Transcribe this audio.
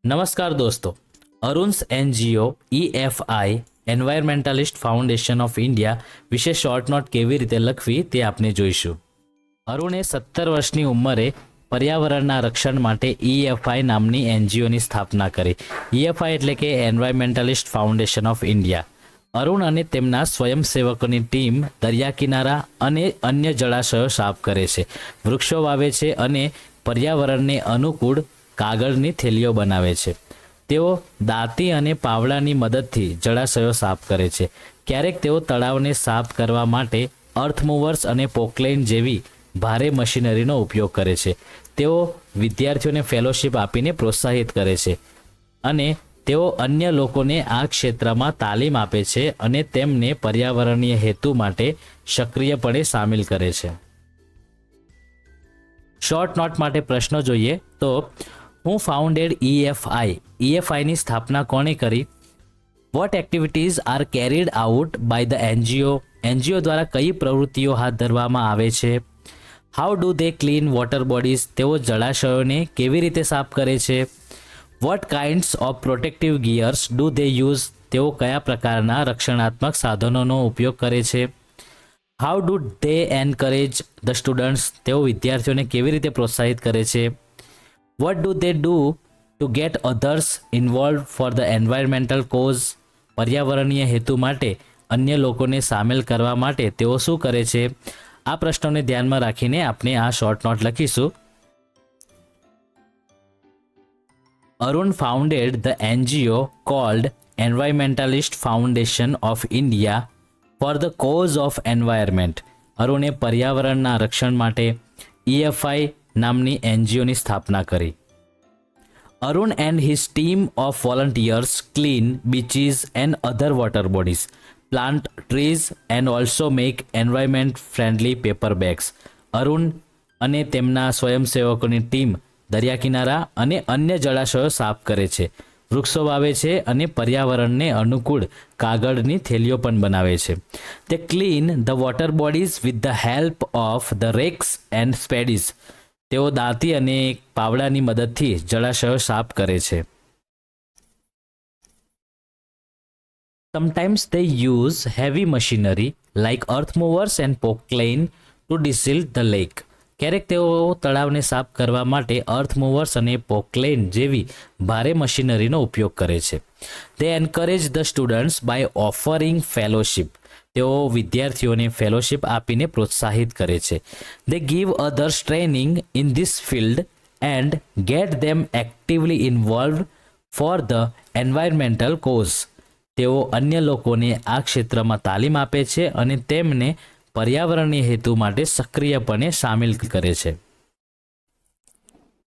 નમસ્કાર દોસ્તો, અરુન્સ NGO EFI environmentalist foundation of India વિશે શોર્ટ નોટ કેવી રીતે લખવી તે આપણે જોઈશું. અરુણે 17 વર્ષની ઉંમરે પર્યાવરણના રક્ષણ માટે EFI નામની એનજીઓની સ્થાપના કરી. EFI એટલે કે environmentalist foundation of India. Arun અને તેમના સ્વયંસેવકોની ટીમ દરિયા કિનારા અને અન્ય જળાશયો સાફ કરે છે, વૃક્ષો વાવે છે અને પર્યાવરણને અનુકૂળ કાગળની થેલીઓ બનાવે છે. તેઓ દાંતી અને પાવડાની મદદથી જળાશયો સાફ કરે છે. ક્યારેક તેઓ તળાવને સાફ કરવા માટે અર્થમૂવર્સ અને પોકલેન જેવી ભારે મશીનરીનો ઉપયોગ કરે છે. તેઓ વિદ્યાર્થીઓને ફેલોશિપ આપીને પ્રોત્સાહિત કરે છે અને તેઓ અન્ય લોકોને આ ક્ષેત્રમાં તાલીમ આપે છે અને તેમને પર્યાવરણીય હેતુ માટે સક્રિયપણે સામેલ કરે છે. શોર્ટ નોટ માટે પ્રશ્નો જોઈએ તો હું ફાઉન્ડેડ EFI. EFIની સ્થાપના કોણે કરી? What activities are carried out by the NGO? NGO દ્વારા કઈ પ્રવૃત્તિઓ હાથ ધરવામાં આવે છે? How do they clean water bodies? તેઓ જળાશયોને કેવી રીતે સાફ કરે છે? What kinds of protective gears do they use? તેઓ કયા પ્રકારના રક્ષણાત્મક સાધનોનો ઉપયોગ કરે છે? How do they encourage the students? તેઓ વિદ્યાર્થીઓને કેવી રીતે પ્રોત્સાહિત કરે છે? What do they do to get others involve for the environmental cause? પર્યાવરણીય હેતુ માટે અન્ય લોકોને સામેલ કરવા માટે તેઓ શું કરે છે? આ પ્રશ્નોને ધ્યાનમાં રાખીને આપણે આ શોર્ટ નોટ લખીશું. Arun founded the NGO called Environmentalist Foundation of India for the cause of environment. અરુણે પર્યાવરણના રક્ષણ માટે EFI નામની એનજીઓની સ્થાપના કરી. Arun and his team of volunteers clean beaches and other water bodies, plant trees and also make environment friendly paper bags. Arun અને તેમના સ્વયંસેવકોની team દરિયા કિનારા અને અન્ય જળાશયો સાફ કરે છે, વૃક્ષો વાવે છે અને પર્યાવરણને અનુકૂળ કાગળની થેલીઓ પણ બનાવે છે. તે clean the water bodies with the help of the rakes and spades. તેઓ દાંતી અને પાવડાની મદદથી જળાશયો સાફ કરે છે. Sometimes they use heavy machinery like earth movers and poklane to desilt the lake. ક્યારેક તેઓ તળાવને સાફ કરવા માટે અર્થ મૂવર્સ અને પોકલેન જેવી ભારે મશીનરીનો ઉપયોગ કરે છે. They encourage the students by offering fellowship. તેઓ વિદ્યાર્થીઓને ફેલોશિપ આપીને પ્રોત્સાહિત કરે છે. They give others training in this field and get them actively involve for the environmental cause. તેઓ અન્ય લોકોને આ ક્ષેત્રમાં તાલીમ આપે છે અને તેમને પર્યાવરણીય હેતુ માટે સક્રિયપણે સામેલ કરે છે.